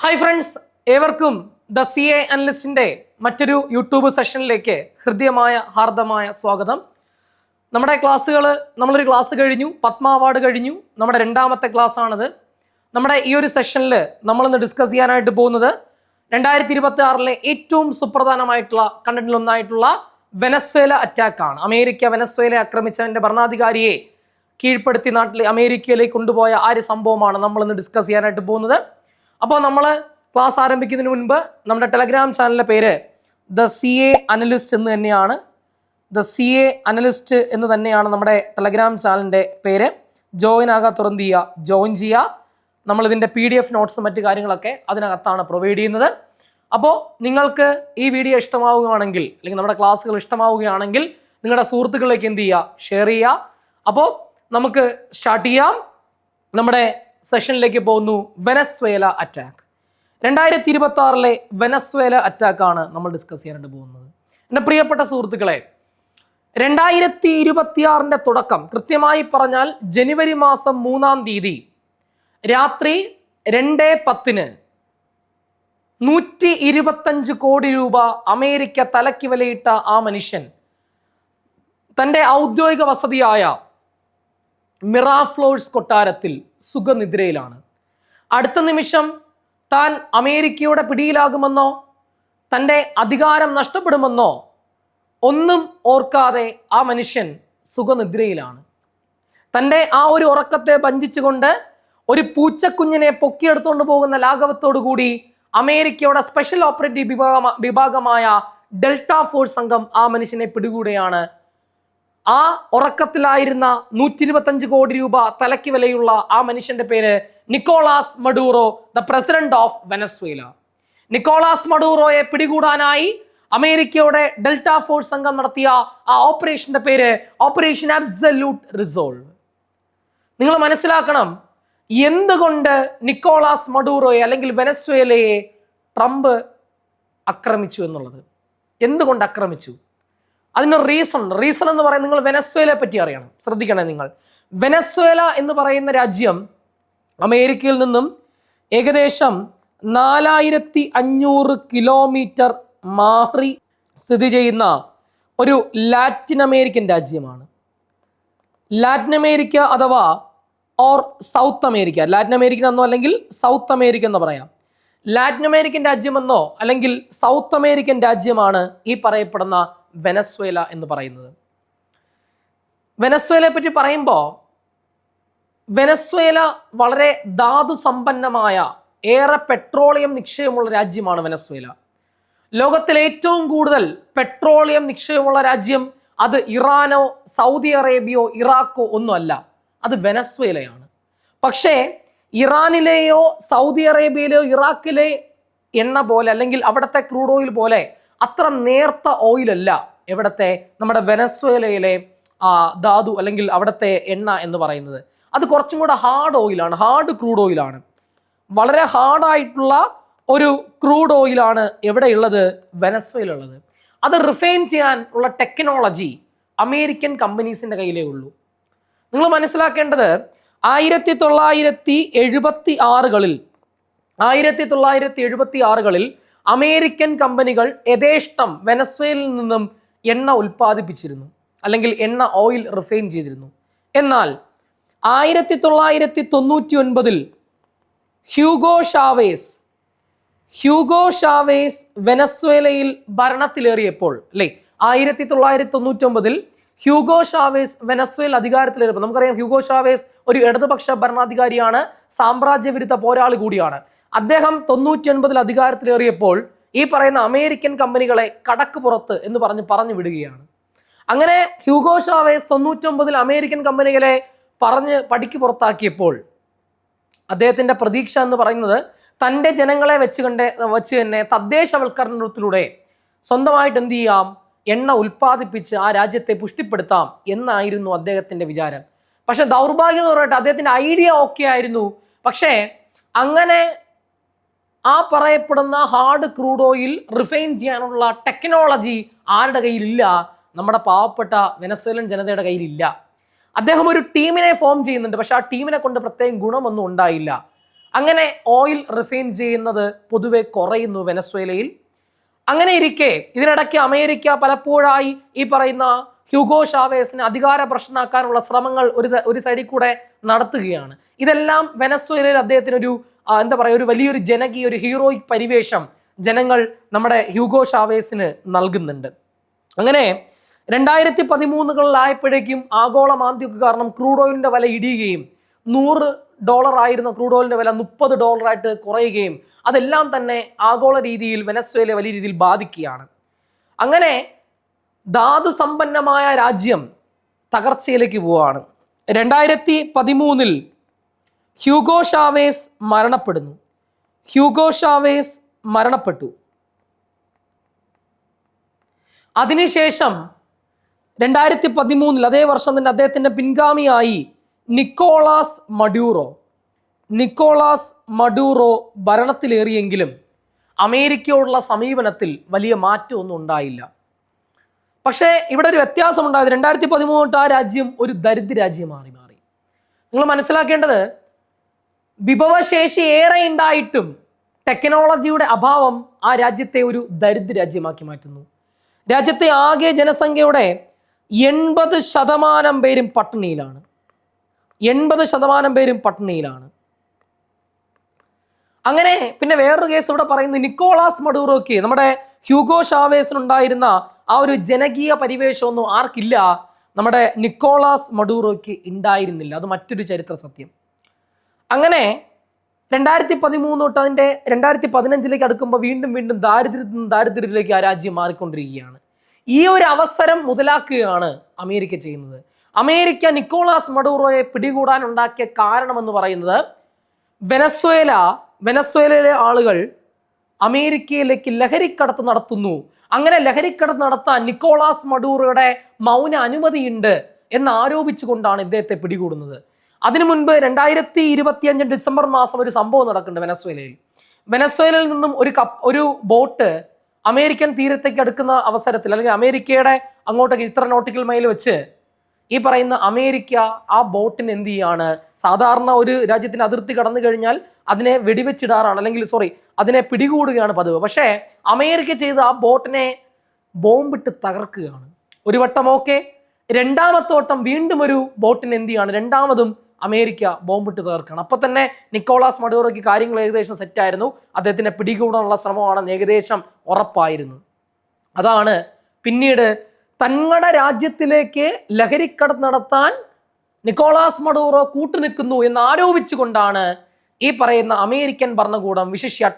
Hi friends, ഏവർക്കും the C A അനലിസ്റ്റിൻ്റെ മറ്റൊരു YouTube സെഷനിലേക്ക് ഹൃദ്യമായ ഹാർദമായ സ്വാഗതം. നമ്മുടെ ക്ലാസ്സുകൾ നമ്മളൊരു ക്ലാസ് കഴിഞ്ഞു, പത്മ അവാർഡ് കഴിഞ്ഞു. നമ്മുടെ രണ്ടാമത്തെ ക്ലാസ് ആണത്. നമ്മുടെ ഈ ഒരു സെഷനിൽ നമ്മളിന്ന് ഡിസ്കസ് ചെയ്യാനായിട്ട് പോകുന്നത് 2026 ഏറ്റവും സുപ്രധാനമായിട്ടുള്ള കണ്ടന്റിലൊന്നായിട്ടുള്ള വെനസ്വേല അറ്റാക്കാണ്. അമേരിക്ക വെനസ്വേലയെ ആക്രമിച്ചതിൻ്റെ ഭരണാധികാരിയെ കീഴ്പ്പെടുത്തി നാട്ടിൽ അമേരിക്കയിലേക്ക് കൊണ്ടുപോയ ആ ഒരു സംഭവമാണ് നമ്മളിന്ന് ഡിസ്കസ് ചെയ്യാനായിട്ട് പോകുന്നത്. അപ്പോൾ നമ്മൾ ക്ലാസ് ആരംഭിക്കുന്നതിന് മുൻപ് നമ്മുടെ ടെലഗ്രാം ചാനലിൻ്റെ പേര് ദ സി എ അനലിസ്റ്റ് എന്ന് തന്നെയാണ്. ദ സി എ അനലിസ്റ്റ് എന്ന് തന്നെയാണ് നമ്മുടെ ടെലഗ്രാം ചാനലിൻ്റെ പേര്. ജോയിൻ തുറന്ന് ചെയ്യുക, ജോയിൻ ചെയ്യുക. നമ്മളിതിൻ്റെ PDF നോട്ട്സും മറ്റു കാര്യങ്ങളൊക്കെ അതിനകത്താണ് പ്രൊവൈഡ് ചെയ്യുന്നത്. അപ്പോൾ നിങ്ങൾക്ക് ഈ വീഡിയോ ഇഷ്ടമാവുകയാണെങ്കിൽ, അല്ലെങ്കിൽ നമ്മുടെ ക്ലാസ്സുകൾ ഇഷ്ടമാവുകയാണെങ്കിൽ നിങ്ങളുടെ സുഹൃത്തുക്കളിലേക്ക് എന്ത് ചെയ്യുക, ഷെയർ ചെയ്യുക. അപ്പോൾ നമുക്ക് സ്റ്റാർട്ട് ചെയ്യാം. നമ്മുടെ സെഷനിലേക്ക് പോകുന്നു. Venezuela attack. 2026 വെനസ്വേല അറ്റാക്കാണ് നമ്മൾ ഡിസ്കസ് ചെയ്യാനായിട്ട് പോകുന്നത്. എൻ്റെ പ്രിയപ്പെട്ട സുഹൃത്തുക്കളെ, 2026 തുടക്കം, കൃത്യമായി പറഞ്ഞാൽ ജനുവരി മാസം 3-ാം തീയതി രാത്രി 2:10 125 കോടി രൂപ അമേരിക്ക തലയ്ക്ക് വിലയിട്ട ആ മനുഷ്യൻ തൻ്റെ ഔദ്യോഗിക വസതിയായ മിറാഫ്ലോഴ്സ് കൊട്ടാരത്തിൽ സുഖനിദ്രയിലാണ്. അടുത്ത നിമിഷം താൻ അമേരിക്കയുടെ പിടിയിലാകുമെന്നോ തൻ്റെ അധികാരം നഷ്ടപ്പെടുമെന്നോ ഒന്നും ഓർക്കാതെ ആ മനുഷ്യൻ സുഖനിദ്രയിലാണ്. തൻ്റെ ആ ഒരു ഉറക്കത്തെ ഭഞ്ജിച്ചുകൊണ്ട് ഒരു പൂച്ചക്കുഞ്ഞിനെ പൊക്കിയെടുത്തുകൊണ്ട് പോകുന്ന ലാഘവത്തോടു കൂടി അമേരിക്കയുടെ സ്പെഷ്യൽ ഓപ്പറേറ്റീവ് വിഭാഗമായ ഡെൽറ്റ ഫോഴ്സ് സംഘം ആ മനുഷ്യനെ പിടികൂടുകയാണ്. ആ ഉറക്കത്തിലായിരുന്ന 125 കോടി രൂപ തലയ്ക്ക് വിലയുള്ള ആ മനുഷ്യന്റെ പേര് Nicolas Maduro, the president of Venezuela. Nicolas മഡൂറോയെ പിടികൂടാനായി അമേരിക്കയുടെ ഡെൽറ്റ ഫോഴ്സ് സംഘം നടത്തിയ ആ ഓപ്പറേഷന്റെ പേര് ഓപ്പറേഷൻ അബ്സല്യൂട്ട് റിസോൾവ്. നിങ്ങൾ മനസ്സിലാക്കണം, എന്തുകൊണ്ട് നിക്കോളാസ് മഡൂറോയെ അല്ലെങ്കിൽ വെനസ്വേലയെ ട്രംപ് ആക്രമിച്ചു എന്നുള്ളത്. എന്തുകൊണ്ട് ആക്രമിച്ചു? അതിന് റീസൺ എന്ന് പറയുന്നത്, നിങ്ങൾ വെനസ്വേലയെ പറ്റി അറിയണം. ശ്രദ്ധിക്കണേ നിങ്ങൾ. വെനസ്വേല എന്ന് പറയുന്ന രാജ്യം അമേരിക്കയിൽ നിന്നും ഏകദേശം 4500 കിലോമീറ്റർ മാറി സ്ഥിതി ചെയ്യുന്ന ഒരു ലാറ്റിൻ അമേരിക്കൻ രാജ്യമാണ്. ലാറ്റിൻ അമേരിക്ക അഥവാ or south America. Latin American എന്നോ അല്ലെങ്കിൽ സൗത്ത് അമേരിക്ക എന്ന് പറയാം. ലാറ്റിൻ അമേരിക്കൻ രാജ്യമെന്നോ അല്ലെങ്കിൽ സൗത്ത് അമേരിക്കൻ രാജ്യമാണ് ഈ പറയപ്പെടുന്ന വെനസ്വേല എന്ന് പറയുന്നത്. വെനസ്വേലയെ പറ്റി പറയുമ്പോൾ, വെനസ്വേല വളരെ ധാതു സമ്പന്നമായ, ഏറെ പെട്രോളിയം നിക്ഷേപമുള്ള രാജ്യമാണ് വെനസ്വേല. ലോകത്തിലെ ഏറ്റവും കൂടുതൽ പെട്രോളിയം നിക്ഷേപമുള്ള രാജ്യം അത് ഇറാനോ സൗദി അറേബ്യയോ ഇറാഖോ ഒന്നുമല്ല, അത് വെനസ്വേലയാണ്. പക്ഷേ ഇറാനിലെയോ സൗദി അറേബ്യയിലെയോ ഇറാഖിലെ എണ്ണ പോലെ അല്ലെങ്കിൽ അവിടുത്തെ ക്രൂഡ് ഓയിൽ പോലെ അത്ര നേർത്ത ഓയിലല്ല എവിടത്തെ നമ്മുടെ വെനസ്വേലയിലെ ധാതു അല്ലെങ്കിൽ അവിടുത്തെ എണ്ണ എന്ന് പറയുന്നത്. അത് കുറച്ചും കൂടെ ഹാർഡ് ഓയിലാണ്, ഹാർഡ് ക്രൂഡ് ഓയിലാണ്. വളരെ ഹാർഡായിട്ടുള്ള ഒരു ക്രൂഡ് ഓയിലാണ് എവിടെയുള്ളത്, വെനസ്വേലയുള്ളത്. അത് റിഫൈൻ ചെയ്യാൻ ഉള്ള ടെക്നോളജി അമേരിക്കൻ കമ്പനീസിൻ്റെ കയ്യിലേ ഉള്ളൂ. നിങ്ങൾ മനസ്സിലാക്കേണ്ടത്, 1976 അമേരിക്കൻ കമ്പനികൾ യഥേഷ്ടം വെനസ്വേലയിൽ നിന്നും എണ്ണ ഉൽപ്പാദിപ്പിച്ചിരുന്നു, അല്ലെങ്കിൽ എണ്ണ ഓയിൽ റിഫൈൻ ചെയ്തിരുന്നു. എന്നാൽ 1999 ഹ്യൂഗോ ഷാവേസ് വെനസ്വേലയിൽ ഭരണത്തിലേറിയപ്പോൾ, അല്ലേ, 1999 ഹ്യൂഗോ ഷാവേസ് വെനസ്വേല അധികാരത്തിലേറിയപ്പോൾ, നമുക്കറിയാം ഹ്യൂഗോ ഷാവേസ് ഒരു ഇടതുപക്ഷ ഭരണാധികാരിയാണ്, സാമ്രാജ്യ വിരുദ്ധ പോരാളി കൂടിയാണ്. അദ്ദേഹം 99 അധികാരത്തിലേറിയപ്പോൾ ഈ പറയുന്ന അമേരിക്കൻ കമ്പനികളെ കടക്ക് പുറത്ത് എന്ന് പറഞ്ഞു വിടുകയാണ്. അങ്ങനെ ഹ്യൂഗോ ഷാവേസ് 99 അമേരിക്കൻ കമ്പനികളെ പടിക്ക് പുറത്താക്കിയപ്പോൾ അദ്ദേഹത്തിന്റെ പ്രതീക്ഷ എന്ന് പറയുന്നത് തൻ്റെ ജനങ്ങളെ വെച്ച് തന്നെ തദ്ദേശവൽക്കരണത്തിലൂടെ സ്വന്തമായിട്ട് എന്ത് ചെയ്യാം, എണ്ണ ഉൽപ്പാദിപ്പിച്ച് ആ രാജ്യത്തെ പുഷ്ടിപ്പെടുത്താം എന്നായിരുന്നു അദ്ദേഹത്തിന്റെ വിചാരം. പക്ഷെ ദൗർഭാഗ്യം എന്ന് പറഞ്ഞിട്ട് അദ്ദേഹത്തിന്റെ ഐഡിയ ഓക്കെ ആയിരുന്നു. പക്ഷേ അങ്ങനെ ആ പറയപ്പെടുന്ന ഹാർഡ് ക്രൂഡ് ഓയിൽ റിഫൈൻ ചെയ്യാനുള്ള ടെക്നോളജി ആരുടെ കയ്യിലില്ല? നമ്മുടെ പാവപ്പെട്ട വെനസ്വേലൻ ജനതയുടെ കയ്യിലില്ല. അദ്ദേഹം ഒരു ടീമിനെ ഫോം ചെയ്യുന്നുണ്ട്, പക്ഷെ ആ ടീമിനെ കൊണ്ട് പ്രത്യേകം ഗുണമൊന്നും ഉണ്ടായില്ല. അങ്ങനെ ഓയിൽ റിഫൈൻ ചെയ്യുന്നത് പൊതുവെ കുറയുന്നു വെനസ്വേലയിൽ. അങ്ങനെ ഇരിക്കെ ഇതിനിടയ്ക്ക് അമേരിക്ക പലപ്പോഴായി ഈ പറയുന്ന ഹ്യൂഗോ ഷാവേസിനെ അധികാര പ്രശ്നമാക്കാനുള്ള ശ്രമങ്ങൾ ഒരു സൈഡിൽ കൂടെ നടത്തുകയാണ്. ഇതെല്ലാം വെനസ്വേലയിൽ അദ്ദേഹത്തിന് എന്താ പറയുക, ഒരു വലിയൊരു ജനകീയ ഒരു ഹീറോയിക് പരിവേഷം ജനങ്ങൾ നമ്മുടെ ഹ്യൂഗോ ഷാവേസിന് നൽകുന്നുണ്ട്. അങ്ങനെ 2013 ആഗോള മാന്ദ്യമൊക്കെ കാരണം ക്രൂഡ് ഓയിലിന്റെ വില ഇടിയുകയും $100 ആയിരുന്ന ക്രൂഡ് ഓയിലിന്റെ വില $30 കുറയുകയും അതെല്ലാം തന്നെ ആഗോള രീതിയിൽ വെനസ്വേലയെ വലിയ രീതിയിൽ ബാധിക്കുകയാണ്. അങ്ങനെ ധാതു സമ്പന്നമായ രാജ്യം തകർച്ചയിലേക്ക് പോവുകയാണ്. 2013 ഹ്യൂഗോ ഷാവേസ് മരണപ്പെടുന്നു. ഹ്യൂഗോ ഷാവേസ് മരണപ്പെട്ടു. അതിനുശേഷം 2013 അതേ വർഷം തന്നെ അദ്ദേഹത്തിന്റെ പിൻഗാമിയായി നിക്കോളാസ് മഡൂറോ ഭരണത്തിലേറിയെങ്കിലും അമേരിക്കയോടുള്ള സമീപനത്തിൽ വലിയ മാറ്റമൊന്നും ഉണ്ടായില്ല. പക്ഷേ ഇവിടെ ഒരു വ്യത്യാസം ഉണ്ടായത് 2013 ആ രാജ്യം ഒരു ദരിദ്ര രാജ്യമായി മാറി. നിങ്ങൾ മനസ്സിലാക്കേണ്ടത്, വിഭവശേഷി ഏറെ ഉണ്ടായിട്ടും ടെക്നോളജിയുടെ അഭാവം ആ രാജ്യത്തെ ഒരു ദരിദ്ര രാജ്യമാക്കി മാറ്റുന്നു. രാജ്യത്തെ ആകെ ജനസംഖ്യയുടെ 80% പേരും പട്ടിണിയിലാണ്. 80% പേരും പട്ടിണിയിലാണ്. അങ്ങനെ പിന്നെ വേറൊരു കേസ് ഇവിടെ പറയുന്നത്, നിക്കോളാസ് മഡൂറോയ്ക്ക് നമ്മുടെ ഹ്യൂഗോ ഷാവേസിനുണ്ടായിരുന്ന ആ ഒരു ജനകീയ പരിവേഷമൊന്നും ആർക്കില്ല, നമ്മുടെ നിക്കോളാസ് മഡൂറോയ്ക്ക് ഉണ്ടായിരുന്നില്ല. അത് മറ്റൊരു ചരിത്ര സത്യം. അങ്ങനെ 2013 തൊട്ട് അതിൻ്റെ 2015 അടുക്കുമ്പോൾ വീണ്ടും ദാരിദ്ര്യത്തിലേക്ക് ആ രാജ്യം മാറിക്കൊണ്ടിരിക്കുകയാണ്. ഈ ഒരു അവസരം മുതലാക്കുകയാണ് അമേരിക്ക ചെയ്യുന്നത്. അമേരിക്ക നിക്കോളാസ് മഡൂറോയെ പിടികൂടാൻ ഉണ്ടാക്കിയ കാരണമെന്ന് പറയുന്നത്, വെനസ്വേലയിലെ ആളുകൾ അമേരിക്കയിലേക്ക് ലഹരിക്കടത്ത് നടത്തുന്നു. അങ്ങനെ ലഹരിക്കടത്ത് നടത്താൻ നിക്കോളാസ് മഡൂറോയുടെ മൗന അനുമതിയുണ്ട് എന്ന് ആരോപിച്ചുകൊണ്ടാണ് ഇദ്ദേഹത്തെ പിടികൂടുന്നത്. അതിനു മുൻപ് 2025 ഡിസംബർ മാസം ഒരു സംഭവം നടക്കുന്നുണ്ട് വെനസ്വേലയിൽ നിന്നും ഒരു ബോട്ട് അമേരിക്കൻ തീരത്തേക്ക് അടുക്കുന്ന അവസരത്തിൽ, അല്ലെങ്കിൽ അമേരിക്കയുടെ അങ്ങോട്ടേക്ക് ഇത്ര നോട്ടിക്കൽ മൈൽ വെച്ച് ഈ പറയുന്ന അമേരിക്ക ആ ബോട്ടിന് എന്ത് ചെയ്യാണ്, സാധാരണ ഒരു രാജ്യത്തിന്റെ അതിർത്തി കടന്നു കഴിഞ്ഞാൽ അതിനെ വെടിവെച്ചിടാറാണ്, അല്ലെങ്കിൽ അതിനെ പിടികൂടുകയാണ് പതിവ്. പക്ഷേ അമേരിക്ക ചെയ്ത് ആ ബോട്ടിനെ ബോംബിട്ട് തകർക്കുകയാണ്. ഒരു വട്ടം ഓക്കെ, രണ്ടാമത്തെ വട്ടം വീണ്ടും ഒരു ബോട്ടിന് എന്ത് ചെയ്യാണ്, രണ്ടാമതും അമേരിക്ക ബോംബിട്ട് തകർക്കുകയാണ്. അപ്പൊ തന്നെ നിക്കോളാസ് മഡൂറോയ്ക്ക് കാര്യങ്ങൾ ഏകദേശം സെറ്റായിരുന്നു. അദ്ദേഹത്തിനെ പിടികൂടാനുള്ള ശ്രമമാണെന്ന് ഏകദേശം ഉറപ്പായിരുന്നു. അതാണ് പിന്നീട് തങ്ങളുടെ രാജ്യത്തിലേക്ക് ലഹരിക്കടത്ത് നടത്താൻ നിക്കോളാസ് മഡൂറോ കൂട്ടുനിൽക്കുന്നു എന്ന് ആരോപിച്ചുകൊണ്ടാണ് ഈ പറയുന്ന അമേരിക്കൻ ഭരണകൂടം, വിശിഷ്യ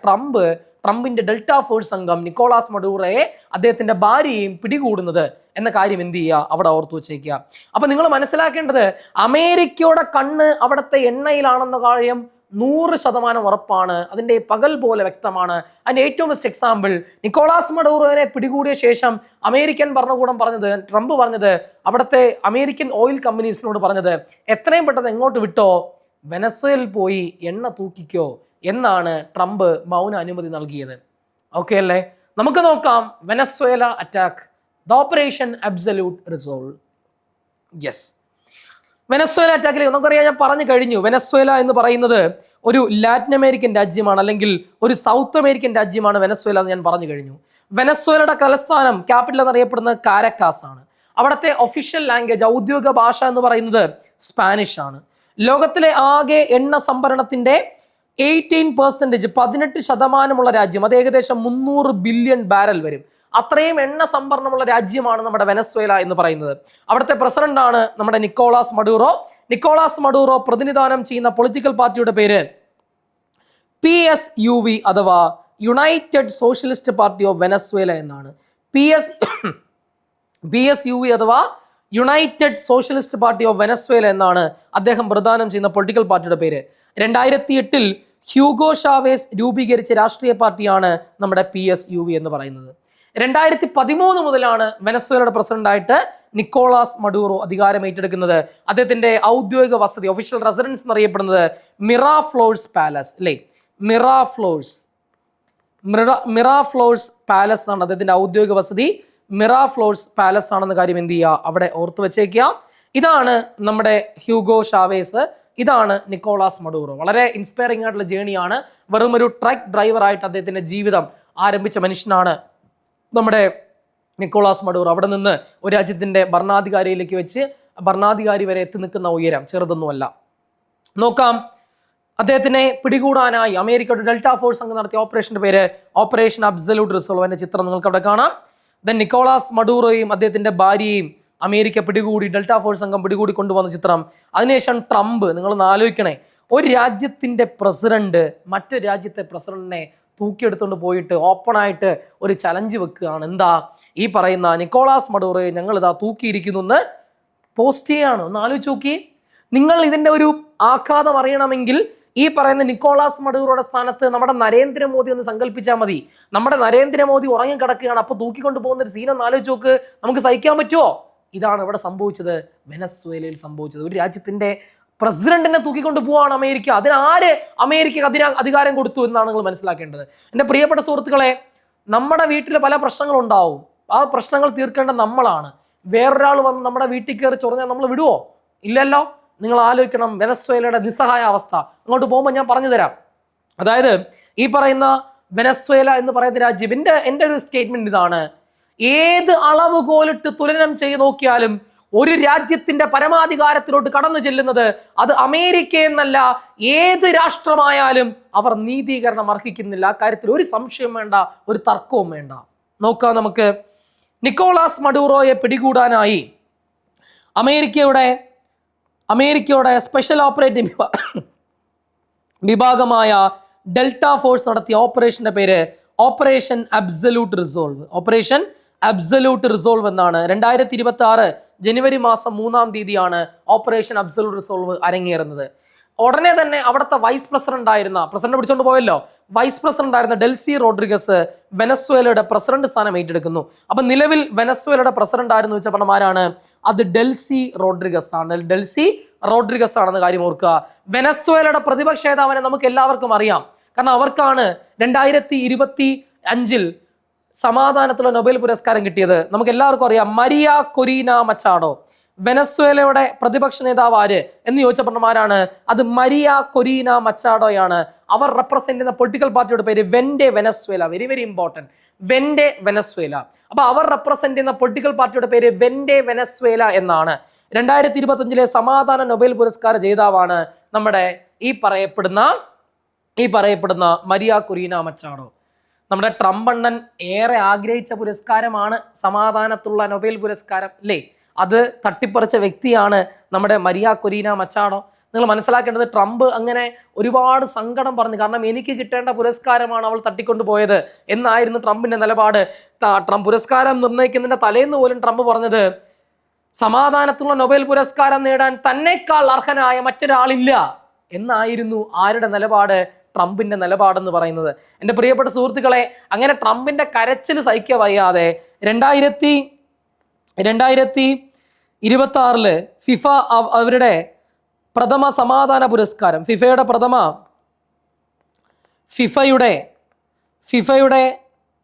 ട്രംപിന്റെ ഡെൽറ്റ ഫോഴ്സ് സംഘം നിക്കോളാസ് മഡൂറോയെ അദ്ദേഹത്തിന്റെ ഭാര്യയെയും പിടികൂടുന്നത് എന്ന കാര്യം എന്ത് ചെയ്യുക, അവിടെ ഓർത്തു വെച്ചേക്കുക. അപ്പൊ നിങ്ങൾ മനസ്സിലാക്കേണ്ടത്, അമേരിക്കയുടെ കണ്ണ് അവിടുത്തെ എണ്ണയിലാണെന്ന കാര്യം 100% ഉറപ്പാണ്. അതിന്റെ പകൽ പോലെ വ്യക്തമാണ്. അതിന്റെ ഏറ്റവും ബെസ്റ്റ് എക്സാമ്പിൾ, നിക്കോളാസ് മഡൂറോയെ പിടികൂടിയ ശേഷം അമേരിക്കൻ ഭരണകൂടം പറഞ്ഞത്, ട്രംപ് പറഞ്ഞത്, അവിടുത്തെ അമേരിക്കൻ ഓയിൽ കമ്പനീസിനോട് പറഞ്ഞത്, എത്രയും പെട്ടെന്ന് എങ്ങോട്ട് വിട്ടോ, വെനസ്വേലയിൽ പോയി എണ്ണ തൂക്കിക്കോ എന്നാണ് ട്രംപ് മൗന അനുമതി നൽകിയത്. ഓക്കെ അല്ലേ? നമുക്ക് നോക്കാം Venezuela attack, the operation absolute resolve. Yes, Venezuela അറ്റാക്കിൽ നമുക്കറിയാം, ഞാൻ പറഞ്ഞു കഴിഞ്ഞു, വെനസ്വേല എന്ന് പറയുന്നത് ഒരു ലാറ്റിൻ അമേരിക്കൻ രാജ്യമാണ്, അല്ലെങ്കിൽ ഒരു സൗത്ത് അമേരിക്കൻ രാജ്യമാണ് വെനസ്വേല എന്ന് ഞാൻ പറഞ്ഞു കഴിഞ്ഞു. വെനസ്വേലയുടെ തലസ്ഥാനം, ക്യാപിറ്റൽ എന്നറിയപ്പെടുന്നത് കാരക്കാസ് ആണ്. അവിടുത്തെ ഒഫീഷ്യൽ ലാംഗ്വേജ്, ഔദ്യോഗിക ഭാഷ എന്ന് പറയുന്നത് സ്പാനിഷ് ആണ്. ലോകത്തിലെ ആകെ എണ്ണ സംഭരണത്തിന്റെ 18% 18% രാജ്യം, അത് ഏകദേശം 300 ബില്യൺ ബാരൽ വരും. അത്രയും എണ്ണ സംഭരണമുള്ള രാജ്യമാണ് നമ്മുടെ വെനസ്വേല എന്ന് പറയുന്നത്. അവിടുത്തെ പ്രസിഡന്റാണ് നമ്മുടെ നിക്കോളാസ് മഡൂറോ പ്രതിനിധാനം ചെയ്യുന്ന പൊളിറ്റിക്കൽ പാർട്ടിയുടെ പേര് PSUV അഥവാ United socialist party of Venezuela എന്നാണ്. PSUV അഥവാ United socialist party of Venezuela എന്നാണ് അദ്ദേഹം പ്രദാനം ചെയ്യുന്ന പൊളിറ്റിക്കൽ പാർട്ടിയുടെ പേര്. 2008 ഹ്യൂഗോ ഷാവേസ് രൂപീകരിച്ച രാഷ്ട്രീയ പാർട്ടിയാണ് നമ്മുടെ PSUV എന്ന് പറയുന്നത്. 2013 മുതലാണ് വെനസ്വേലയുടെ പ്രസിഡന്റായിട്ട് നിക്കോളാസ് മഡൂറോ അധികാരം ഏറ്റെടുക്കുന്നത്. അദ്ദേഹത്തിന്റെ ഔദ്യോഗിക വസതി, ഒഫീഷ്യൽ റെസിഡൻസ് എന്നറിയപ്പെടുന്നത് മിറാഫ്ലോഴ്സ് പാലസ്, അല്ലേ? മിറാഫ്ലോഴ്സ് പാലസ് ആണ് അദ്ദേഹത്തിന്റെ ഔദ്യോഗിക വസതി. മിറാഫ്ലോഴ്സ് പാലസ് ആണെന്ന കാര്യം എന്ത് ചെയ്യുക, അവിടെ ഓർത്തു വെച്ചേക്കുക. ഇതാണ് നമ്മുടെ ഹ്യൂഗോ ഷാവേസ് ഇതാണ് നിക്കോളാസ് മഡൂറോ. വളരെ ഇൻസ്പയറിംഗ് ആയിട്ടുള്ള ജേണിയാണ്. വെറും ഒരു ട്രക്ക് ഡ്രൈവറായിട്ട് അദ്ദേഹത്തിന്റെ ജീവിതം ആരംഭിച്ച മനുഷ്യനാണ് നമ്മുടെ നിക്കോളാസ് മഡൂറോ. അവിടെ നിന്ന് ഒരു രാജ്യത്തിന്റെ ഭരണാധികാരിയിലേക്ക് വെച്ച് ഭരണാധികാരി വരെ എത്തി നിൽക്കുന്ന ഉയരം ചെറുതൊന്നുമല്ല. നോക്കാം, അദ്ദേഹത്തിനെ പിടികൂടാനായി അമേരിക്കയുടെ ഡെൽറ്റ ഫോഴ്സ് സംഘം നടത്തിയ ഓപ്പറേഷന്റെ പേര് ഓപ്പറേഷൻ അബ്സല്യൂട്ട് റിസോൾവ്. ചിത്രം നിങ്ങൾക്ക് അവിടെ കാണാം. ദെൻ നിക്കോളാസ് മഡൂറോയും അദ്ദേഹത്തിന്റെ ഭാര്യയും അമേരിക്ക പിടികൂടി, ഡെൽറ്റ ഫോഴ്സ് സംഘം പിടികൂടി കൊണ്ടുവന്ന ചിത്രം. അതിനുശേഷം ട്രംപ്, നിങ്ങളൊന്ന് ആലോചിക്കണേ, ഒരു രാജ്യത്തിന്റെ പ്രസിഡന്റ് മറ്റൊരു രാജ്യത്തെ പ്രസിഡന്റിനെ തൂക്കിയെടുത്തുകൊണ്ട് പോയിട്ട് ഓപ്പണായിട്ട് ഒരു ചലഞ്ച് വെക്കുകയാണ്. എന്താ? ഈ പറയുന്ന നിക്കോളാസ് മഡൂറോയെ ഞങ്ങൾ ഇതാ തൂക്കിയിരിക്കുന്നു എന്ന് പോസ്റ്റ് ചെയ്യാണ്. ഒന്ന് ആലോചിച്ച് നോക്കി. നിങ്ങൾ ഇതിന്റെ ഒരു ആഘാതം അറിയണമെങ്കിൽ ഈ പറയുന്ന നിക്കോളാസ് മഡൂറോയുടെ സ്ഥാനത്ത് നമ്മുടെ നരേന്ദ്രമോദി ഒന്ന് സങ്കല്പിച്ചാൽ മതി. നമ്മുടെ നരേന്ദ്രമോദി ഉറങ്ങിക്കിടക്കുകയാണ്, അപ്പൊ തൂക്കിക്കൊണ്ട് പോകുന്ന ഒരു സീൻ ഒന്ന് ആലോചിച്ച് നോക്ക്. നമുക്ക് സഹിക്കാൻ പറ്റുമോ? ഇതാണ് ഇവിടെ സംഭവിച്ചത്, വെനസ്വേലയിൽ സംഭവിച്ചത്. ഒരു രാജ്യത്തിന്റെ പ്രസിഡന്റിനെ തൂക്കിക്കൊണ്ട് പോവാണ് അമേരിക്ക. അതിനാര് അമേരിക്കക്ക് അധികാരം കൊടുത്തു എന്നാണ് നിങ്ങൾ മനസ്സിലാക്കേണ്ടത്. എൻ്റെ പ്രിയപ്പെട്ട സുഹൃത്തുക്കളെ, നമ്മുടെ വീട്ടിൽ പല പ്രശ്നങ്ങളുണ്ടാവും. ആ പ്രശ്നങ്ങൾ തീർക്കേണ്ട നമ്മളാണ്. വേറൊരാൾ വന്ന് നമ്മുടെ വീട്ടിൽ കയറി ചൊറഞ്ഞാൽ നമ്മൾ വിടുവോ? ഇല്ലല്ലോ. നിങ്ങൾ ആലോചിക്കണം വെനസ്വേലയുടെ നിസ്സഹായ അവസ്ഥ. അങ്ങോട്ട് പോകുമ്പോൾ ഞാൻ പറഞ്ഞു തരാം. അതായത് ഈ പറയുന്ന വെനസ്വേല എന്ന് പറയുന്ന രാജ്യം, എൻ്റെ ഒരു സ്റ്റേറ്റ്മെന്റ് ഇതാണ്: ഏത് അളവുകോലിട്ട് തുലനം ചെയ്ത് നോക്കിയാലും ഒരു രാജ്യത്തിന്റെ പരമാധികാരത്തിലോട്ട് കടന്നു ചെല്ലുന്നത് അത് അമേരിക്ക എന്നല്ല, ഏത് രാഷ്ട്രമായാലും അവർ നീതീകരണം അർഹിക്കുന്നില്ല. ആ കാര്യത്തിൽ ഒരു സംശയം വേണ്ട, ഒരു തർക്കവും വേണ്ട. നോക്കാം നമുക്ക്. നിക്കോളാസ് മഡൂറോയെ പിടികൂടാനായി അമേരിക്കയുടെ സ്പെഷ്യൽ ഓപ്പറേറ്റിംഗ് വിഭാഗമായ ഡെൽറ്റ ഫോഴ്സ് നടത്തിയ ഓപ്പറേഷന്റെ പേര് operation absolute resolve. Operation absolute resolve എന്നാണ്. 2026 ജനുവരി മാസം 3-ാം തീയതിയാണ് ഓപ്പറേഷൻ അബ്സല്യൂട്ട് റിസോൾവ് അരങ്ങേറുന്നത്. ഉടനെ തന്നെ അവിടുത്തെ വൈസ് പ്രസിഡന്റ് പിടിച്ചോണ്ട് പോയല്ലോ, വൈസ് പ്രസിഡന്റ് ആയിരുന്ന ഡെൽസി റോഡ്രിഗസ് വെനസ്വേലയുടെ പ്രസിഡന്റ് സ്ഥാനം ഏറ്റെടുക്കുന്നു. അപ്പൊ നിലവിൽ വെനസ്വേലയുടെ പ്രസിഡന്റ് ആയിരുന്നു വെച്ചാൽ പറഞ്ഞമാരാണ്, അത് ഡെൽസി റോഡ്രിഗസ് ആണ്. ഡെൽസി റോഡ്രിഗസ് ആണെന്ന കാര്യം ഓർക്കുക. വെനസ്വേലയുടെ പ്രതിപക്ഷ നേതാവിനെ നമുക്ക് എല്ലാവർക്കും അറിയാം. കാരണം അവർക്കാണ് 2025 സമാധാനത്തിലുള്ള നൊബേൽ പുരസ്കാരം കിട്ടിയത്. നമുക്ക് എല്ലാവർക്കും അറിയാം, മരിയ കൊറീന മച്ചാഡോ. വെനസ്വേലയുടെ പ്രതിപക്ഷ നേതാവ് ആര് എന്ന് ചോദിച്ചപ്പോഴാണ്, അത് മരിയ കൊറീന മച്ചാഡോയാണ്. അവർ റെപ്രസെന്റ് ചെയ്യുന്ന പൊളിറ്റിക്കൽ പാർട്ടിയുടെ പേര് Vente Venezuela. Very very important, Vente Venezuela. അപ്പൊ അവർ റെപ്രസെന്റ് ചെയ്യുന്ന പൊളിറ്റിക്കൽ പാർട്ടിയുടെ പേര് വെൻഡെ വെനസ്വേല എന്നാണ്. 2025 സമാധാന നൊബേൽ പുരസ്കാര ജേതാവാണ് നമ്മുടെ ഈ പറയപ്പെടുന്ന മരിയ കൊറീന മച്ചാഡോ. നമ്മുടെ ട്രംപ് അണ്ണൻ ഏറെ ആഗ്രഹിച്ച പുരസ്കാരമാണ് സമാധാനത്തുള്ള നൊബേൽ പുരസ്കാരം, അല്ലേ? അത് തട്ടിപ്പറിച്ച വ്യക്തിയാണ് നമ്മുടെ മരിയ കൊറീന മച്ചാഡോ. നിങ്ങൾ മനസ്സിലാക്കേണ്ടത്, ട്രംപ് അങ്ങനെ ഒരുപാട് സങ്കടം പറഞ്ഞു. കാരണം എനിക്ക് കിട്ടേണ്ട പുരസ്കാരമാണ് അവൾ തട്ടിക്കൊണ്ടുപോയത് എന്നായിരുന്നു ട്രംപിന്റെ നിലപാട്. ട്രംപ് പുരസ്കാരം നിർണ്ണയിക്കുന്നതിന്റെ തലേന്ന് പോലും ട്രംപ് പറഞ്ഞത്, സമാധാനത്തുള്ള നൊബേൽ പുരസ്കാരം നേടാൻ തന്നെക്കാൾ അർഹനായ മറ്റൊരാളില്ല എന്നായിരുന്നു ആരുടെ നിലപാട്? ട്രംപിന്റെ നിലപാടെന്ന് പറയുന്നത്. എൻ്റെ പ്രിയപ്പെട്ട സുഹൃത്തുക്കളെ, അങ്ങനെ ട്രംപിന്റെ കരച്ചിൽ സഹിക്കുക വയ്യാതെ 2026 ഫിഫ അവരുടെ പ്രഥമ സമാധാന പുരസ്കാരം, ഫിഫയുടെ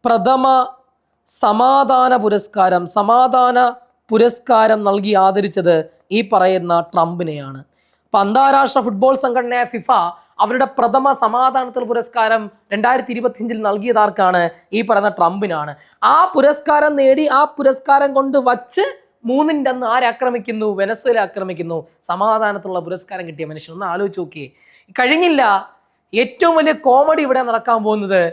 പ്രഥമ സമാധാന പുരസ്കാരം നൽകി ആദരിച്ചത് ഈ പറയുന്ന ട്രംപിനെയാണ്. അപ്പൊ അന്താരാഷ്ട്ര ഫുട്ബോൾ സംഘടനയായ ഫിഫ അവരുടെ പ്രഥമ സമാധാനത്തിൽ പുരസ്കാരം 2025 നൽകിയതാർക്കാണ്? ഈ പറയുന്ന ട്രംപിനാണ്. ആ പുരസ്കാരം നേടി, ആ പുരസ്കാരം കൊണ്ട് വച്ച് 3-ന്റെ അന്ന് ആക്രമിക്കുന്നു? വെനസ്വേല ആക്രമിക്കുന്നു. സമാധാനത്തിലുള്ള പുരസ്കാരം കിട്ടിയ മനുഷ്യൻ. ഒന്ന് ആലോചിച്ച് നോക്കിയേ. കഴിഞ്ഞില്ല. ഏറ്റവും വലിയ കോമഡി ഇവിടെ നടക്കാൻ പോകുന്നത്,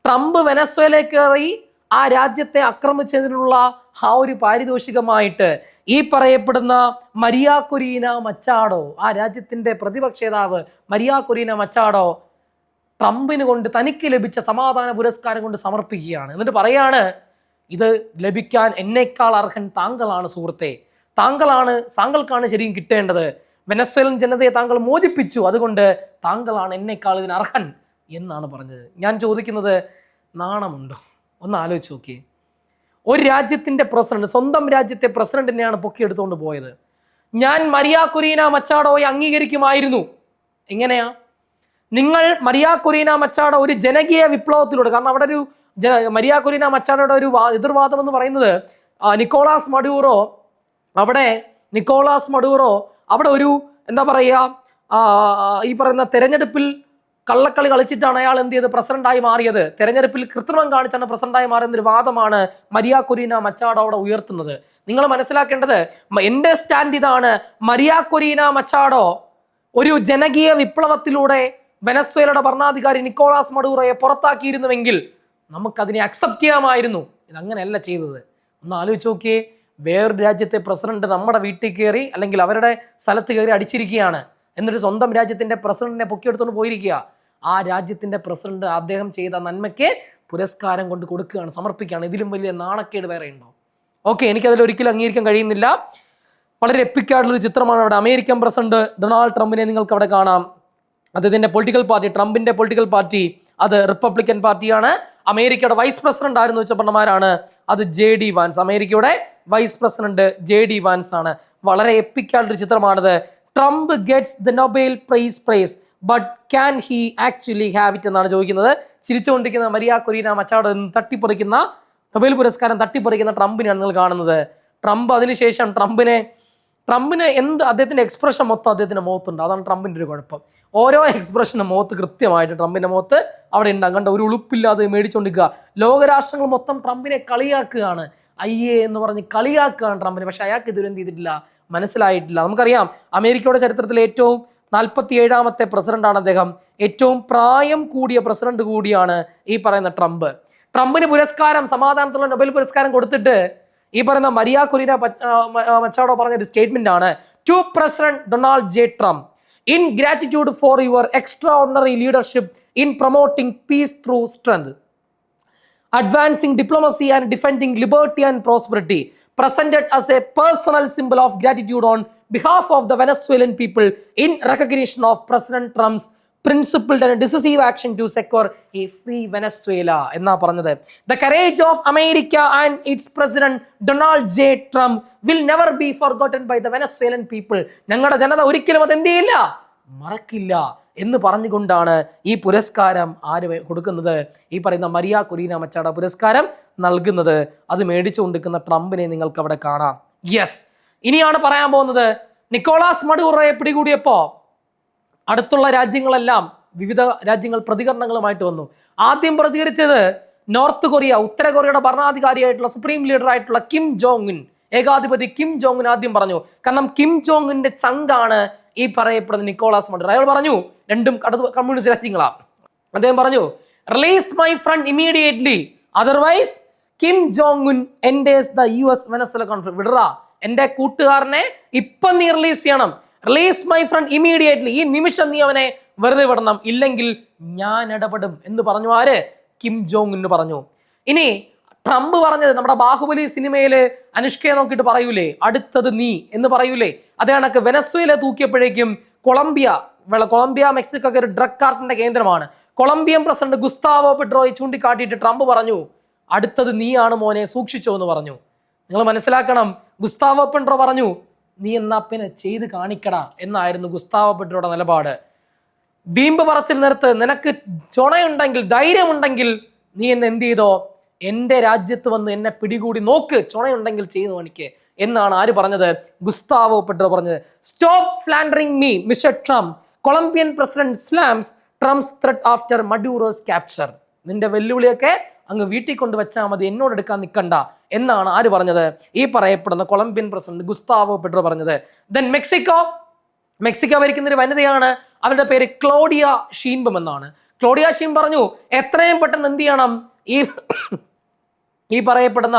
ട്രംപ് വെനസ്വേലയിൽ കയറി ആ രാജ്യത്തെ ആക്രമിച്ചതിനുള്ള ആ ഒരു പാരിതോഷികമായിട്ട് ഈ പറയപ്പെടുന്ന മരിയ കൊറീന മച്ചാഡോ, ആ രാജ്യത്തിന്റെ പ്രതിപക്ഷ നേതാവ് മരിയ കൊറീന മച്ചാഡോ, ട്രംപിന് കൊണ്ട് തനിക്ക് ലഭിച്ച സമാധാന പുരസ്കാരം കൊണ്ട് സമർപ്പിക്കുകയാണ്. എന്നിട്ട് പറയാണ്, ഇത് ലഭിക്കാൻ എന്നേക്കാൾ അർഹൻ താങ്കളാണ് സുഹൃത്തെ, താങ്കൾക്കാണ് ശരിക്കും കിട്ടേണ്ടത്. വെനസ്വേലൻ ജനതയെ താങ്കൾ മോചിപ്പിച്ചു, അതുകൊണ്ട് താങ്കളാണ് എന്നേക്കാൾ ഇതിന് അർഹൻ എന്നാണ് പറഞ്ഞത്. ഞാൻ ചോദിക്കുന്നത്, നാണമുണ്ടോ? ഒന്ന് ആലോചിച്ച് നോക്കിയേ. ഒരു രാജ്യത്തിന്റെ പ്രസിഡന്റ്, സ്വന്തം രാജ്യത്തെ പ്രസിഡന്റിനെയാണ് പൊക്കിയെടുത്തുകൊണ്ട് പോയത്. ഞാൻ മരിയ കൊറീന മച്ചാഡോയെ അംഗീകരിക്കുമായിരുന്നു. എങ്ങനെയാ? നിങ്ങൾ മരിയ കൊറീന മച്ചാഡോ ഒരു ജനകീയ വിപ്ലവത്തിലൂടെ, കാരണം അവിടെ ഒരു മരിയ കൊറീന മച്ചാഡോയുടെ ഒരു എതിർവാദം എന്ന് പറയുന്നത്, നിക്കോളാസ് മഡൂറോ അവിടെ ഒരു എന്താ പറയുക, ഈ പറയുന്ന തെരഞ്ഞെടുപ്പിൽ കള്ളക്കളി കളിച്ചിട്ടാണ് അയാൾ എന്ത് ചെയ്ത് പ്രസിഡന്റായി മാറിയത്, തെരഞ്ഞെടുപ്പിൽ കൃത്രിമം കാണിച്ചാണ് പ്രസിഡന്റായി മാറിയെന്നൊരു വാദമാണ് മരിയ കൊരീന മച്ചാഡോ അവിടെ ഉയർത്തുന്നത്. നിങ്ങൾ മനസ്സിലാക്കേണ്ടത്, എന്റെ സ്റ്റാൻഡ് ഇതാണ്. മരിയ കൊരീന മച്ചാഡോ ഒരു ജനകീയ വിപ്ലവത്തിലൂടെ വെനസ്വേലയുടെ ഭരണാധികാരി നിക്കോളാസ് മഡൂറോയെ പുറത്താക്കിയിരുന്നുവെങ്കിൽ നമുക്കതിനെ അക്സെപ്റ്റ് ചെയ്യാമായിരുന്നു. ഇതങ്ങനെയല്ല ചെയ്തത്. ഒന്ന് ആലോചിച്ച് നോക്കിയേ, വേറൊരു രാജ്യത്തെ പ്രസിഡന്റ് നമ്മുടെ വീട്ടിൽ കയറി അല്ലെങ്കിൽ അവരുടെ സ്ഥലത്ത് കയറി അടിച്ചിരിക്കുകയാണ്, എന്നിട്ട് സ്വന്തം രാജ്യത്തിന്റെ പ്രസിഡന്റിനെ പൊക്കിയെടുത്തുകൊണ്ട് പോയിരിക്കുക. ആ രാജ്യത്തിന്റെ പ്രസിഡന്റ് അദ്ദേഹം ചെയ്ത നന്മയ്ക്ക് പുരസ്കാരം കൊണ്ട് കൊടുക്കുകയാണ്, സമർപ്പിക്കുകയാണ്. ഇതിലും വലിയ നാണക്കേട് വേറെ ഉണ്ടോ? ഓക്കെ, എനിക്കതിൽ ഒരിക്കലും അംഗീകരിക്കാൻ കഴിയുന്നില്ല. വളരെ എപ്പിക്കായിട്ടുള്ളൊരു ചിത്രമാണ് അവിടെ. അമേരിക്കൻ പ്രസിഡന്റ് ഡൊണാൾഡ് ട്രംപിനെ നിങ്ങൾക്ക് അവിടെ കാണാം. അദ്ദേഹത്തിന്റെ പൊളിറ്റിക്കൽ പാർട്ടി, ട്രംപിന്റെ പൊളിറ്റിക്കൽ പാർട്ടി അത് റിപ്പബ്ലിക്കൻ പാർട്ടിയാണ്. അമേരിക്കയുടെ വൈസ് പ്രസിഡന്റ് ആയിരുന്നു വെച്ചപ്പണ്ണമാരാണ്, അത് JD വാൻസ്. അമേരിക്കയുടെ വൈസ് പ്രസിഡന്റ് JD വാൻസ് ആണ്. വളരെ എപ്പിക്കായിട്ടുള്ളൊരു ചിത്രമാണിത്. Trump gets the Nobel prize but can he actually have it എന്നാണ് ചോദിക്കുന്നത്. ചിരിച്ചുകൊണ്ടിരിക്കുന്ന മരിയ കൊരീന മച്ചാഡോ തട്ടിപ്പറിക്കുന്ന നൊബേൽ പുരസ്കാരം തട്ടിപ്പറിക്കുന്ന ട്രംപിനെയാണ് നിങ്ങൾ കാണുന്നത്. ട്രംപ് അതിനുശേഷം ട്രംപിന് അദ്ദേഹത്തിന്റെ എക്സ്പ്രഷൻ മൊത്തം അദ്ദേഹത്തിന്റെ മുഖത്തുണ്ട്. അതാണ് ട്രംപിന്റെ ഒരു കുഴപ്പം. ഓരോ എക്സ്പ്രഷനും മുഖത്ത് കൃത്യമായിട്ട് ട്രംപിന്റെ മുഖത്ത് അവിടെ ഉണ്ടാകും. കണ്ട, ഒരു ഉളുപ്പില്ലാതെ മേടിച്ചുകൊണ്ടിരിക്കുക. ലോകരാഷ്ട്രങ്ങൾ മൊത്തം ട്രംപിനെ കളിയാക്കുകയാണ്, അയ്യേ എന്ന് പറഞ്ഞ് കളിയാക്കുകയാണ് ട്രംപിനെ. പക്ഷെ അയാൾക്ക് ഇതുവരെ എന്ത് ചെയ്തിട്ടില്ല, മനസ്സിലായിട്ടില്ല. നമുക്കറിയാം, അമേരിക്കയുടെ ചരിത്രത്തിലെ ഏറ്റവും 47ാമത്തെ പ്രസിഡന്റാണ് അദ്ദേഹം. ഏറ്റവും പ്രായം കൂടിയ പ്രസിഡന്റ് കൂടിയാണ് ഈ പറയുന്ന ട്രംപ്. ട്രംപിന് പുരസ്കാരം, സമാധാനത്തിലുള്ള നൊബേൽ പുരസ്കാരം കൊടുത്തിട്ട് ഈ പറയുന്ന മരിയ കൊരീന മച്ചാഡോ പറഞ്ഞ ഒരു സ്റ്റേറ്റ്മെന്റ് ആണ്, to president Donald J. Trump, in gratitude for your extraordinary leadership in promoting peace through strength, advancing diplomacy and defending liberty and prosperity, presented as a personal symbol of gratitude on behalf of the Venezuelan people in recognition of President Trump's principled and decisive action to secure a free Venezuela എന്നാ പറഞ്ഞത്. The courage of America and its president Donald J. Trump will never be forgotten by the Venezuelan people. ഞങ്ങളുടെ ജനത ഒരിക്കലും അത് എന്ത് ചെയ്യില്ല, മറക്കില്ല എന്ന് പറഞ്ഞുകൊണ്ടാണ് ഈ പുരസ്കാരം ആര് കൊടുക്കുന്നത്, ഈ പറയുന്ന മരിയ കൊരീന മച്ചാഡോ പുരസ്കാരം നൽകുന്നത്. അത് മേടിച്ചു കൊണ്ടിരിക്കുന്ന ട്രംപിനെ നിങ്ങൾക്ക് അവിടെ കാണാം. യെസ്, ഇനിയാണ് പറയാൻ പോകുന്നത്. നിക്കോളാസ് മഡൂറോയെ പിടികൂടിയപ്പോ അടുത്തുള്ള രാജ്യങ്ങളെല്ലാം, വിവിധ രാജ്യങ്ങൾ പ്രതികരണങ്ങളുമായിട്ട് വന്നു. ആദ്യം പ്രതികരിച്ചത് നോർത്ത് കൊറിയ, ഉത്തര കൊറിയയുടെ ഭരണാധികാരിയായിട്ടുള്ള സുപ്രീം ലീഡർ ആയിട്ടുള്ള കിം ജോങ് ഉൻ, ഏകാധിപതി കിം ജോങ് ഉൻ ആദ്യം പറഞ്ഞു. കാരണം കിം ജോങ് ഉന്റെ ചങ്കാണ് ഈ പറയപ്പെടുന്ന നിക്കോളാസ് മഡൂറോ. അയാൾ പറഞ്ഞു, രണ്ടും കമ്മ്യൂണിസ്റ്റ് രാജ്യങ്ങളാണ്. അദ്ദേഹം പറഞ്ഞു, release my friend immediately, otherwise Kim Jong Un enters the US Venezuela conflict. വിടറാ, എന്റെ കൂട്ടുകാരനെ ഇപ്പം നീ റിലീസ് ചെയ്യണം. റിലീസ് മൈ ഫ്രണ്ട് ഇമീഡിയറ്റ്ലി, ഈ നിമിഷം നീ അവനെ വെറുതെ വിടണം, ഇല്ലെങ്കിൽ ഞാൻ ഇടപെടും എന്ന് പറഞ്ഞു. ആര്? കിം ജോങ് ഉൻ പറഞ്ഞു. ഇനി ട്രംപ് പറഞ്ഞത്, നമ്മുടെ ബാഹുബലി സിനിമയില് അനുഷ്കയെ നോക്കിയിട്ട് പറയൂലേ, അടുത്തത് നീ എന്ന് പറയൂലേ, അതേ കണക്ക് വെനസ്വേല തൂക്കിയപ്പോഴേക്കും കൊളംബിയ മെക്സിക്കോ ഒക്കെ ഒരു ഡ്രഗ് കാർട്ടിന്റെ കേന്ദ്രമാണ്. കൊളംബിയൻ പ്രസിഡന്റ് ഗുസ്താവോ പെട്രോയെ ചൂണ്ടിക്കാട്ടിയിട്ട് ട്രംപ് പറഞ്ഞു, അടുത്തത് നീയാണ് മോനെ, സൂക്ഷിച്ചോ എന്ന് പറഞ്ഞു. നിങ്ങൾ മനസ്സിലാക്കണം, ഗുസ്താവോ പെട്രോ പറഞ്ഞു, നീ എന്നാ പിന്നെ ചെയ്ത് കാണിക്കടാ എന്നായിരുന്നു ഗുസ്താവോ പെട്രോയുടെ നിലപാട്. വീമ്പ് പറച്ചിൽ നിർത്ത്, നിനക്ക് ചുണയുണ്ടെങ്കിൽ, ധൈര്യമുണ്ടെങ്കിൽ നീ എന്നെ എന്ത് ചെയ്തോ, എൻ്റെ രാജ്യത്ത് വന്ന് എന്നെ പിടികൂടി നോക്ക്, ചുണയുണ്ടെങ്കിൽ ചെയ്തു കാണിക്ക് എന്നാണ് ആര് പറഞ്ഞത്? ഗുസ്താവോ പെട്രോ പറഞ്ഞത്. Stop slandering me mister Trump, Colombian president slams Trump's threat after Maduro's capture. നിന്റെ വെല്ലുവിളിയൊക്കെ അങ്ങ് വീട്ടിൽ കൊണ്ട് വെച്ചാൽ മതി, എന്നോട് എടുക്കാൻ നിൽക്കണ്ട എന്നാണ് ആര് പറഞ്ഞത്? ഈ പറയപ്പെടുന്ന കൊളംബിയൻ പ്രസിഡന്റ് ഗുസ്താവോ പെട്രോ പറഞ്ഞത്. ദെൻ മെക്സിക്കോ ഭരിക്കുന്ന ഒരു വനിതയാണ്, അവരുടെ പേര് ക്ലോഡിയ ഷീൻബം എന്നാണ്. ക്ലോഡിയ ഷീൻ പറഞ്ഞു, എത്രയും പെട്ടെന്ന് എന്ത് ചെയ്യണം, ഈ പറയപ്പെടുന്ന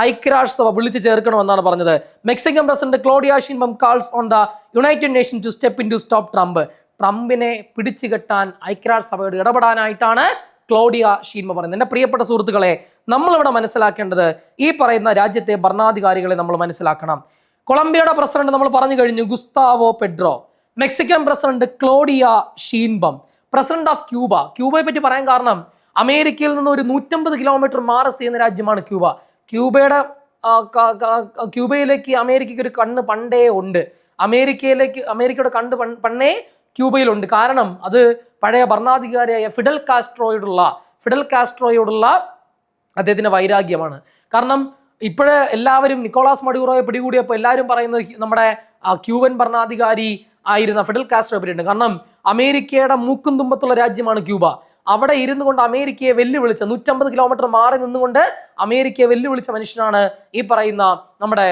ഐക്യരാഷ്ട്രസഭ വിളിച്ചു ചേർക്കണമെന്നാണ് പറഞ്ഞത്. Mexican president Claudia Sheinbaum calls on the United Nation to step in to stop Trump. ട്രംപിനെ പിടിച്ചു കെട്ടാൻ ഐക്യരാഷ്ട്രസഭയോട് ഇടപെടാനായിട്ടാണ് ക്ലോഡിയ ഷീൻബം പറയുന്നത്. എൻ്റെ പ്രിയപ്പെട്ട സുഹൃത്തുക്കളെ, നമ്മളിവിടെ മനസ്സിലാക്കേണ്ടത്, ഈ പറയുന്ന രാജ്യത്തെ ഭരണാധികാരികളെ നമ്മൾ മനസ്സിലാക്കണം. കൊളംബിയയുടെ പ്രസിഡന്റ് നമ്മൾ പറഞ്ഞു കഴിഞ്ഞു, Gustavo Petro. Mexican president Claudia Sheinbaum. President of ക്യൂബയെ പറ്റി പറയാൻ കാരണം, അമേരിക്കയിൽ നിന്ന് ഒരു 150 കിലോമീറ്റർ മാറി ചെയ്യുന്ന രാജ്യമാണ് ക്യൂബ. ക്യൂബയിലേക്ക് അമേരിക്കയ്ക്ക് ഒരു കണ്ണ് പണ്ടേ ഉണ്ട്. അമേരിക്കയുടെ കണ്ണ് പണ്ടേ ക്യൂബയിലുണ്ട്. കാരണം അത് പഴയ ഭരണാധികാരിയായ ഫിഡൽ കാസ്ട്രോയോടുള്ള അദ്ദേഹത്തിന്റെ വൈരാഗ്യമാണ്. കാരണം ഇപ്പോഴേ എല്ലാവരും നിക്കോളാസ് മഡൂറോയെ പിടികൂടിയപ്പോൾ എല്ലാവരും പറയുന്നത് നമ്മുടെ ക്യൂബൻ ഭരണാധികാരി ആയിരുന്ന ഫിഡൽ കാസ്ട്രോയെ പറ്റിയിട്ടുണ്ട്. കാരണം അമേരിക്കയുടെ മൂക്കും തുമ്പത്തുള്ള രാജ്യമാണ് ക്യൂബ. അവിടെ ഇരുന്നു കൊണ്ട് അമേരിക്കയെ വെല്ലുവിളിച്ച 150 കിലോമീറ്റർ മാറി നിന്നുകൊണ്ട് അമേരിക്കയെ വെല്ലുവിളിച്ച മനുഷ്യനാണ് ഈ പറയുന്ന നമ്മുടെ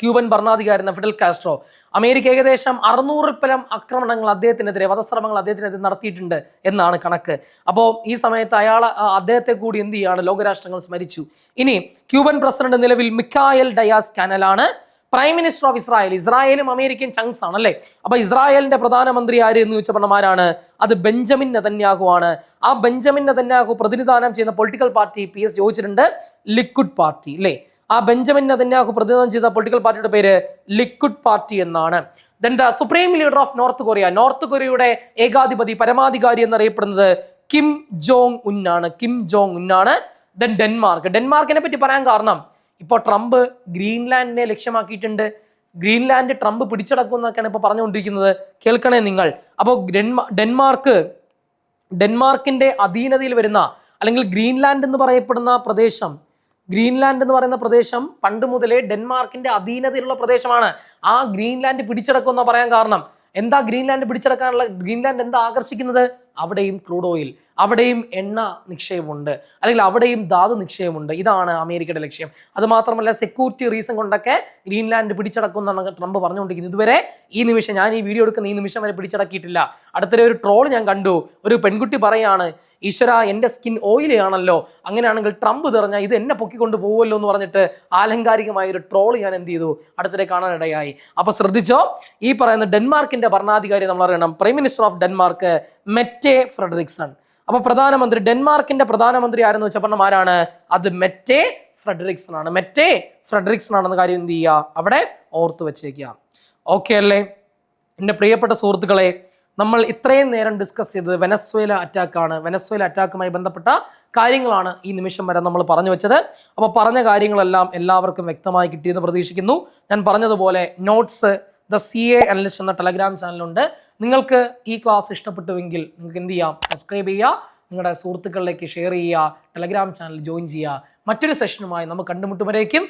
ക്യൂബൻ ഭരണാധികാരി ഫിഡൽ കാസ്ട്രോ. അമേരിക്ക ഏകദേശം 600-ൽ പരം ആക്രമണങ്ങൾ അദ്ദേഹത്തിനെതിരെ, വധശ്രമങ്ങൾ അദ്ദേഹത്തിനെതിരെ നടത്തിയിട്ടുണ്ട് എന്നാണ് കണക്ക്. അപ്പോൾ ഈ സമയത്ത് അദ്ദേഹത്തെ കൂടി എന്ത് ചെയ്യാണ് ലോകരാഷ്ട്രങ്ങൾ സ്മരിച്ചു. ഇനി ക്യൂബൻ പ്രസിഡന്റ് നിലവിൽ മിക്കായൽ ഡയാസ് കാനലാണ്. പ്രൈം മിനിസ്റ്റർ ഓഫ് ഇസ്രായേൽ, ഇസ്രായേലും അമേരിക്കൻ ചങ്ക്സ് ആണ് അല്ലേ. അപ്പൊ ഇസ്രായേലിന്റെ പ്രധാനമന്ത്രി ആര് എന്ന് ചോദിച്ചപ്പോഴാണ് അത് ബെഞ്ചമിൻ നെതന്യാഹു ആണ്. ആ ബെഞ്ചമിൻ നെതന്യാഹു പ്രതിനിധാനം ചെയ്യുന്ന പൊളിറ്റിക്കൽ പാർട്ടി PS ചോദിച്ചിട്ടുണ്ട്, ലിക്വിഡ് പാർട്ടി അല്ലേ. ആ ബെഞ്ചമിൻ നെതന്യാഹു പ്രതിനിധാനം ചെയ്ത പൊളിറ്റിക്കൽ പാർട്ടിയുടെ പേര് ലിക്വിഡ് പാർട്ടി എന്നാണ്. Then the supreme leader of north Korea, north കൊറിയയുടെ ഏകാധിപതി പരമാധികാരി എന്നറിയപ്പെടുന്നത് കിം ജോങ് ഉൻ ആണ്. കിം ജോങ് ഉൻ ആണ്. ദെൻ ഡെൻമാർക്കിനെ പറ്റി പറയാൻ കാരണം ഇപ്പോൾ ട്രംപ് ഗ്രീൻലാൻഡിനെ ലക്ഷ്യമാക്കിയിട്ടുണ്ട്. ഗ്രീൻലാൻഡ് ട്രംപ് പിടിച്ചടക്കും എന്നൊക്കെയാണ് ഇപ്പോൾ പറഞ്ഞുകൊണ്ടിരിക്കുന്നത്. കേൾക്കണേ നിങ്ങൾ. അപ്പോൾ ഡെൻമാർക്കിന്റെ അധീനതയിൽ വരുന്ന അല്ലെങ്കിൽ ഗ്രീൻലാൻഡ് എന്ന് പറയുന്ന പ്രദേശം പണ്ട് മുതലേ ഡെൻമാർക്കിന്റെ അധീനതയിലുള്ള പ്രദേശമാണ്. ആ ഗ്രീൻലാൻഡ് പിടിച്ചടക്കും എന്ന് പറയാൻ കാരണം എന്താ? ഗ്രീൻലാൻഡ് എന്താ ആകർഷിക്കുന്നത്? അവിടെയും ക്രൂഡ് ഓയിൽ, അവിടെയും എണ്ണ നിക്ഷേപമുണ്ട്, അല്ലെങ്കിൽ അവിടെയും ധാതു നിക്ഷേപമുണ്ട്. ഇതാണ് അമേരിക്കയുടെ ലക്ഷ്യം. അത് മാത്രമല്ല സെക്യൂരിറ്റി റീസൺ കൊണ്ടൊക്കെ ഗ്രീൻലാൻഡ് പിടിച്ചടക്കും എന്നാണ് ട്രംപ് പറഞ്ഞുകൊണ്ടിരിക്കുന്നത്. ഇതുവരെ ഞാൻ ഈ വീഡിയോ എടുക്കുന്ന ഈ നിമിഷം വരെ പിടിച്ചടക്കിയിട്ടില്ല. അടുത്തിടെ ഒരു ട്രോൾ ഞാൻ കണ്ടു. ഒരു പെൺകുട്ടി പറയാണ്, ഈശ്വര എൻ്റെ സ്കിൻ ഓയിലി ആണല്ലോ, അങ്ങനെയാണെങ്കിൽ ട്രംപ് തെറിഞ്ഞാൽ ഇത് എന്നെ പൊക്കിക്കൊണ്ട് പോകുമല്ലോ എന്ന് പറഞ്ഞിട്ട് ആലങ്കാരികമായ ഒരു ട്രോൾ ഞാൻ എന്ത് ചെയ്തു അടുത്തിടെ കാണാനിടയായി. അപ്പൊ ശ്രദ്ധിച്ചോ, ഈ പറയുന്ന ഡെൻമാർക്കിന്റെ ഭരണാധികാരി നമ്മൾ അറിയണം, prime minister of Denmark Mette Frederiksen. അപ്പൊ ഡെൻമാർക്കിന്റെ പ്രധാനമന്ത്രി ആരെന്ന് വെച്ചപ്പോൾ ആരാണ്? അത് മെറ്റെ ഫ്രെഡറിക്സൺ ആണ്. മെറ്റെ ഫ്രെഡറിക്സൺ ആണെന്ന കാര്യം എന്ത് ചെയ്യുക, അവിടെ ഓർത്ത് വെച്ചേക്കുക. ഓക്കെ അല്ലേ എൻ്റെ പ്രിയപ്പെട്ട സുഹൃത്തുക്കളെ? നമ്മൾ ഇത്രയും നേരം ഡിസ്കസ് ചെയ്തത് വെനസ്വേല അറ്റാക്കാണ്. വെനസ്വേല അറ്റാക്കുമായി ബന്ധപ്പെട്ട കാര്യങ്ങളാണ് ഈ നിമിഷം വരെ നമ്മൾ പറഞ്ഞു വെച്ചത്. അപ്പോൾ പറഞ്ഞ കാര്യങ്ങളെല്ലാം എല്ലാവർക്കും വ്യക്തമായി കിട്ടിയെന്ന് പ്രതീക്ഷിക്കുന്നു. ഞാൻ പറഞ്ഞതുപോലെ നോട്ട്സ് ദ CA അനലിസ്റ്റ് എന്ന ടെലഗ്രാം ചാനലുണ്ട്. നിങ്ങൾക്ക് ഈ ക്ലാസ് ഇഷ്ടപ്പെട്ടുവെങ്കിൽ നിങ്ങൾക്ക് എന്ത് ചെയ്യാം, സബ്സ്ക്രൈബ് ചെയ്യുക, നിങ്ങളുടെ സുഹൃത്തുക്കളിലേക്ക് ഷെയർ ചെയ്യുക, ടെലഗ്രാം ചാനൽ ജോയിൻ ചെയ്യുക. മറ്റൊരു സെഷനുമായി നമുക്ക് കണ്ടുമുട്ടുമ്പോഴേക്കും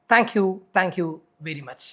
താങ്ക് യു വെരി മച്ച്.